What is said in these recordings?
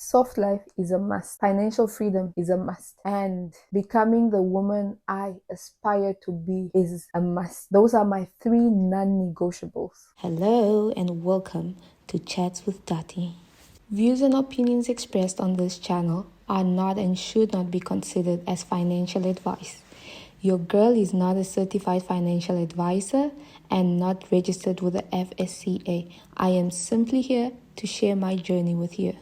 soft life is a must. Financial freedom is a must. And becoming the woman I aspire to be is a must. Those are my three non-negotiables. Hello and welcome to Chats with Tati. Views and opinions expressed on this channel are not and should not be considered as financial advice. Your girl is not a certified financial advisor and not registered with the FSCA. I am simply here to share my journey with you.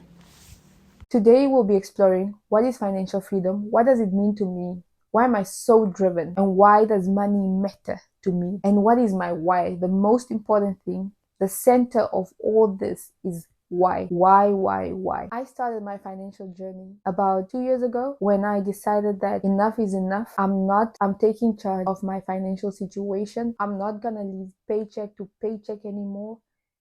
Today we'll be exploring what is financial freedom, what does it mean to me, why am I so driven, and why does money matter to me, and what is my why. The most important thing, the center of all this is why. Why? I started my financial journey about 2 years ago when I decided that enough is enough. I'm taking charge of my financial situation. I'm not gonna live paycheck to paycheck anymore,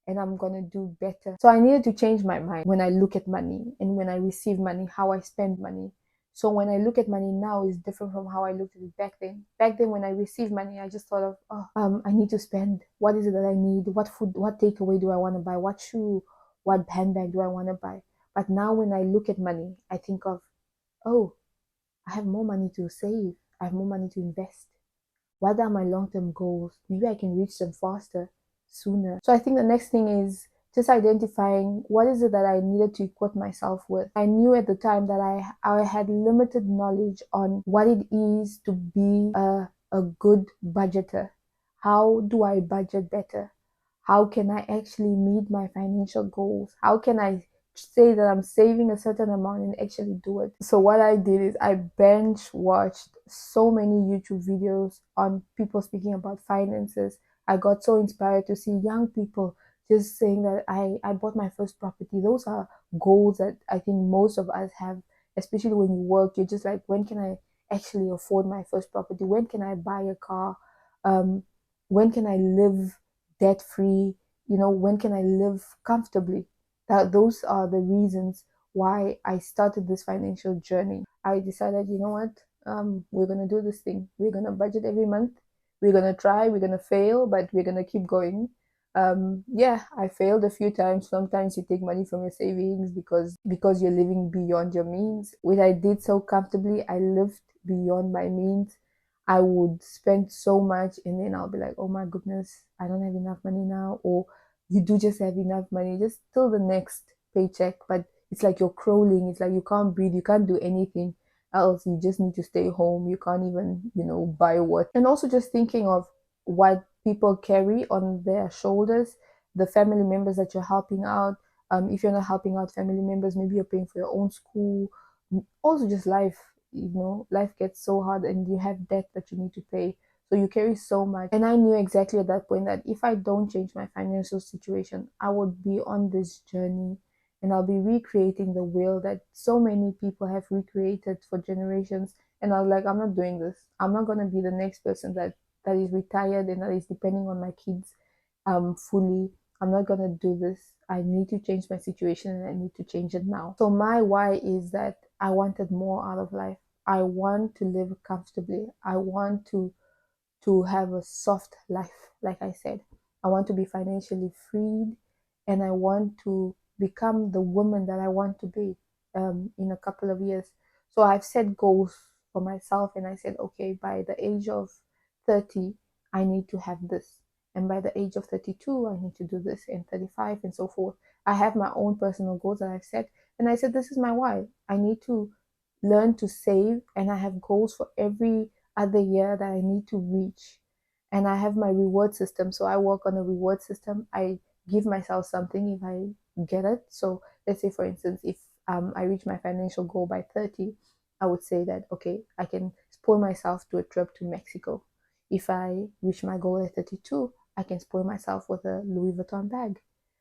and I'm gonna do better. So I needed to change my mind when I look at money and when I receive money, how I spend money. So when I look at money now is different from how I looked at it back then. Back then when I received money, I just thought of, I need to spend. What is it that I need? What food, what takeaway do I want to buy? What shoe, what handbag do I want to buy? But now when I look at money, I think of, oh, I have more money to save. I have more money to invest. What are my long-term goals? Maybe I can reach them faster, sooner. So I think the next thing is just identifying what is it that I needed to equip myself with. I knew at the time that I had limited knowledge on what it is to be a good budgeter. How do I budget better? How can I actually meet my financial goals? How can I say that I'm saving a certain amount and actually do it? So what I did is I bench watched so many YouTube videos on people speaking about finances. I got so inspired to see young people just saying that I bought my first property. Those are goals that I think most of us have, especially when you work. You're just like, when can I actually afford my first property? When can I buy a car? When can I live debt free? When can I live comfortably? Those are the reasons why I started this financial journey. I decided, you know what? We're gonna do this thing. We're gonna budget every month. We're gonna try. We're gonna fail, but we're gonna keep going. Yeah, I failed a few times. Sometimes you take money from your savings because you're living beyond your means. When I did so comfortably, I lived beyond my means. I would spend so much, and then I'll be like, oh my goodness, I don't have enough money now. Or you do just have enough money just till the next paycheck, but it's like you're crawling. It's like you can't breathe. You can't do anything else. You just need to stay home. You can't even, buy what. And also just thinking of what people carry on their shoulders, the family members that you're helping out. If you're not helping out family members, maybe you're paying for your own school. Also just life, life gets so hard and you have debt that you need to pay. So you carry so much. And I knew exactly at that point that if I don't change my financial situation, I would be on this journey and I'll be recreating the wheel that so many people have recreated for generations. And I was like, I'm not doing this. I'm not going to be the next person that is retired and that is depending on my kids fully. I'm not going to do this. I need to change my situation and I need to change it now. So my why is that I wanted more out of life. I want to live comfortably. I want to have a soft life, like I said. I want to be financially freed and I want to become the woman that I want to be in a couple of years. So I've set goals for myself and I said, okay, by the age of 30, I need to have this. And by the age of 32, I need to do this, and 35 and so forth. I have my own personal goals that I've set. And I said, this is my why. I need to learn to save, and I have goals for every other year that I need to reach. And I have my reward system. So I work on a reward system. I give myself something if I get it. So let's say, for instance, if I reach my financial goal by 30, I would say that, okay, I can spoil myself to a trip to Mexico. If I reach my goal at 32, I can spoil myself with a Louis Vuitton bag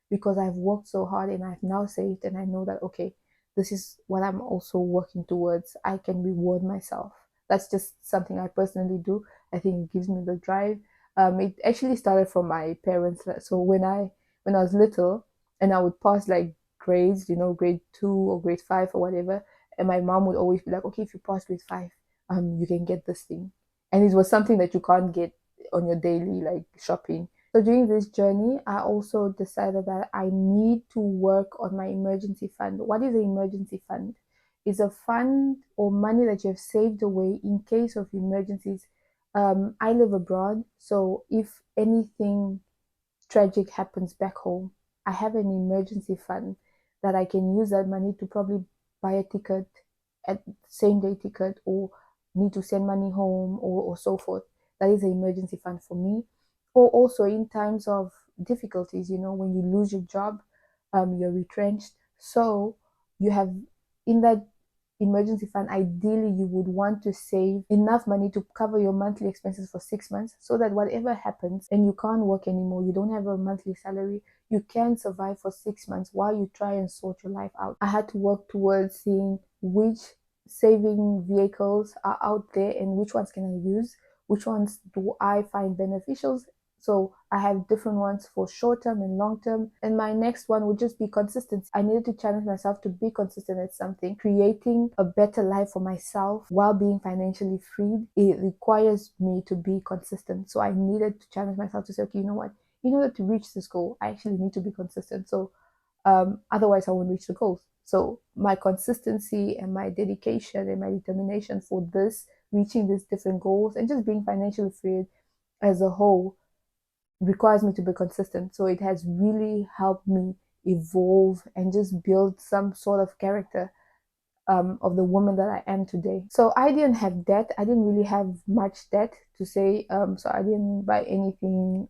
because I've worked so hard and I've now saved and I know that, okay, this is what I'm also working towards. I can reward myself. That's just something I personally do. I think it gives me the drive. It actually started from my parents. So when I was little and I would pass like grades, grade 2 or grade 5 or whatever, and my mom would always be like, okay, if you pass grade 5, you can get this thing. And it was something that you can't get on your daily like shopping. So during this journey, I also decided that I need to work on my emergency fund. What is an emergency fund? It's a fund or money that you have saved away in case of emergencies. I live abroad, so if anything tragic happens back home, I have an emergency fund that I can use that money to probably buy a ticket at same day ticket, or need to send money home, or so forth. That is an emergency fund for me. Or also in times of difficulties, when you lose your job, you're retrenched. So you have in that emergency fund, ideally you would want to save enough money to cover your monthly expenses for 6 months, so that whatever happens and you can't work anymore, you don't have a monthly salary, you can survive for 6 months while you try and sort your life out. I had to work towards seeing which saving vehicles are out there and which ones can I use, which ones do I find beneficial. So I have different ones for short term and long term. And my next one would just be consistency. I needed to challenge myself to be consistent at something. Creating a better life for myself while being financially freed, it requires me to be consistent. So I needed to challenge myself to say, okay, you know what? In order to reach this goal, I actually need to be consistent. So otherwise, I won't reach the goals. So my consistency and my dedication and my determination for this, reaching these different goals, and just being financially free as a whole requires me to be consistent. So it has really helped me evolve and just build some sort of character of the woman that I am today. So I didn't have debt. I didn't really have much debt to say. So I didn't buy anything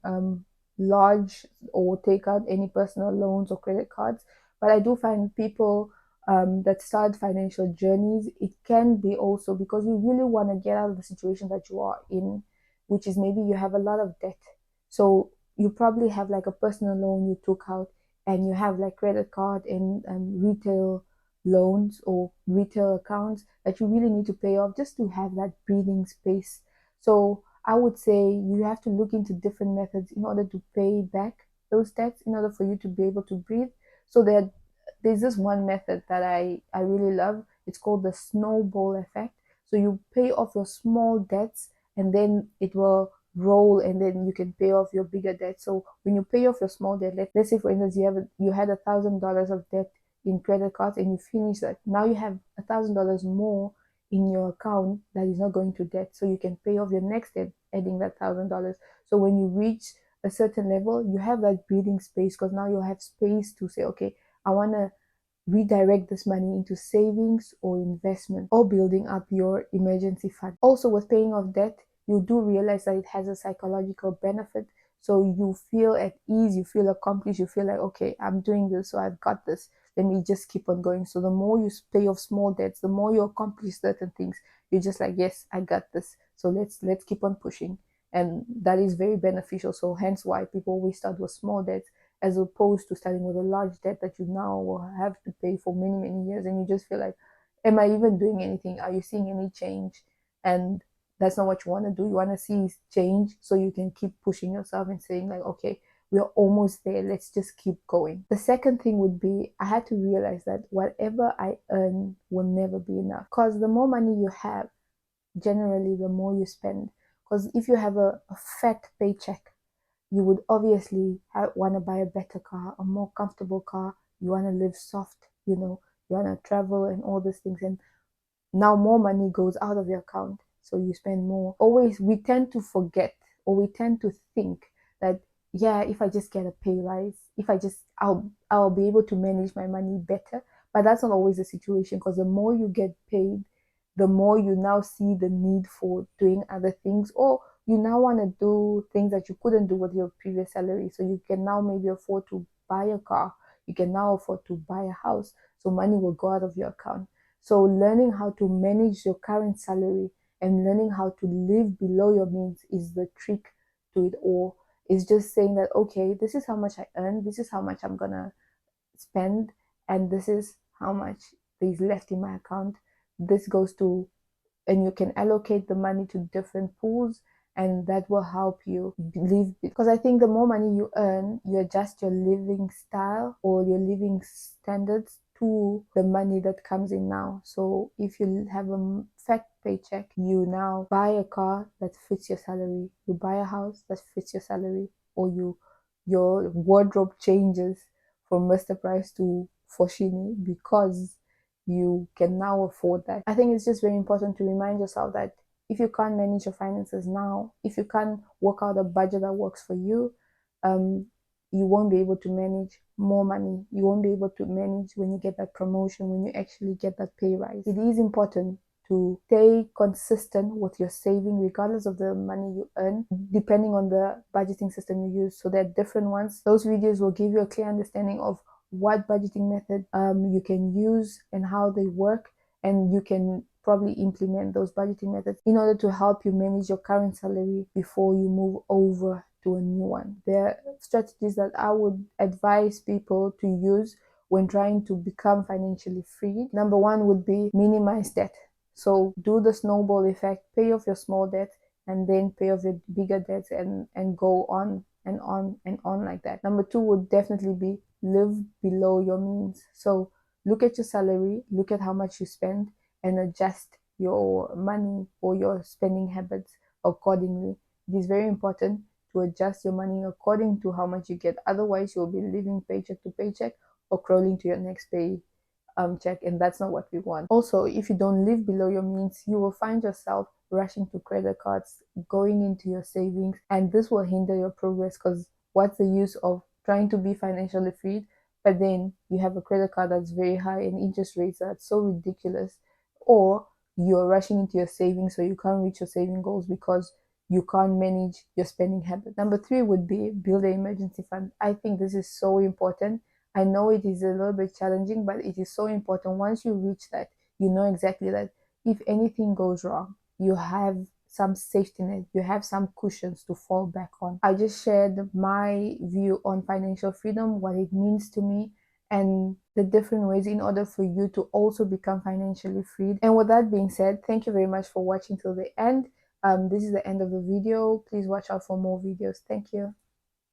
large or take out any personal loans or credit cards. But I do find people that start financial journeys, it can be also because you really want to get out of the situation that you are in, which is maybe you have a lot of debt. So you probably have like a personal loan you took out, and you have like credit card and retail loans or retail accounts that you really need to pay off just to have that breathing space. So I would say you have to look into different methods in order to pay back those debts in order for you to be able to breathe. So there's this one method that I really love. It's called the snowball effect. So you pay off your small debts, and then it will roll, and then you can pay off your bigger debt. So when you pay off your small debt, let's say for instance you had $1,000 of debt in credit cards, and you finish that, now you have $1,000 more in your account that is not going to debt, so you can pay off your next debt adding that $1,000. So when you reach a certain level, you have that breathing space, because now you have space to say, okay, I want to redirect this money into savings or investment or building up your emergency fund. Also, with paying off debt, you do realize that it has a psychological benefit. So you feel at ease, you feel accomplished, you feel like, okay, I'm doing this, so I've got this. Let me just keep on going. So the more you pay off small debts, the more you accomplish certain things. You're just like, yes, I got this. So let's keep on pushing. And that is very beneficial. So hence why people always start with small debts, as opposed to starting with a large debt that you now will have to pay for many, many years. And you just feel like, am I even doing anything? Are you seeing any change? And that's not what you want to do. You want to see change so you can keep pushing yourself and saying, like, okay, we're almost there. Let's just keep going. The second thing would be, I had to realize that whatever I earn will never be enough. Because the more money you have, generally, the more you spend. Because if you have a fat paycheck, you would obviously want to buy a better car, a more comfortable car. You want to live soft, you want to travel and all these things. And now more money goes out of your account, so you spend more. Always, we tend to forget, or we tend to think that, yeah, if I just get a pay rise, if I just, I'll be able to manage my money better. But that's not always the situation, because the more you get paid, the more you now see the need for doing other things, or you now want to do things that you couldn't do with your previous salary. So you can now maybe afford to buy a car, you can now afford to buy a house, so money will go out of your account. So learning how to manage your current salary and learning how to live below your means is the trick to it all. It's just saying that, okay, this is how much I earn, this is how much I'm gonna spend, and this is how much is left in my account. This goes to, and you can allocate the money to different pools, and that will help you live. Because I think the more money you earn, you adjust your living style or your living standards to the money that comes in now. So if you have a fat paycheck, you now buy a car that fits your salary, you buy a house that fits your salary, or your wardrobe changes from Mr. Price to Foschini because you can now afford that. I think it's just very important to remind yourself that if you can't manage your finances now, if you can't work out a budget that works for you, you won't be able to manage more money. You won't be able to manage when you get that promotion, when you actually get that pay rise. It is important to stay consistent with your saving regardless of the money you earn, depending on the budgeting system you use. So there are different ones. Those videos will give you a clear understanding of what budgeting method you can use and how they work, and you can probably implement those budgeting methods in order to help you manage your current salary before you move over to a new one. There are strategies that I would advise people to use when trying to become financially free. Number one would be minimize debt. So do the snowball effect, pay off your small debt and then pay off your bigger debts, and go on and on and on like that. Number two would definitely be live below your means. So look at your salary, look at how much you spend, and adjust your money or your spending habits accordingly. It is very important to adjust your money according to how much you get. Otherwise, you'll be living paycheck to paycheck or crawling to your next pay check, and that's not what we want. Also, if you don't live below your means, you will find yourself rushing to credit cards, going into your savings, and this will hinder your progress, because what's the use of trying to be financially free, but then you have a credit card that's very high and interest rates that's so ridiculous, or you're rushing into your savings so you can't reach your saving goals because you can't manage your spending habit. Number three would be build an emergency fund. I think this is so important. I know it is a little bit challenging, but it is so important. Once you reach that, you know exactly that if anything goes wrong, you have some safety net, you have some cushions to fall back on. I just shared my view on financial freedom, what it means to me, and the different ways in order for you to also become financially free. And with that being said, thank you very much for watching till the end. This is the end of the video. Please watch out for more videos. Thank you.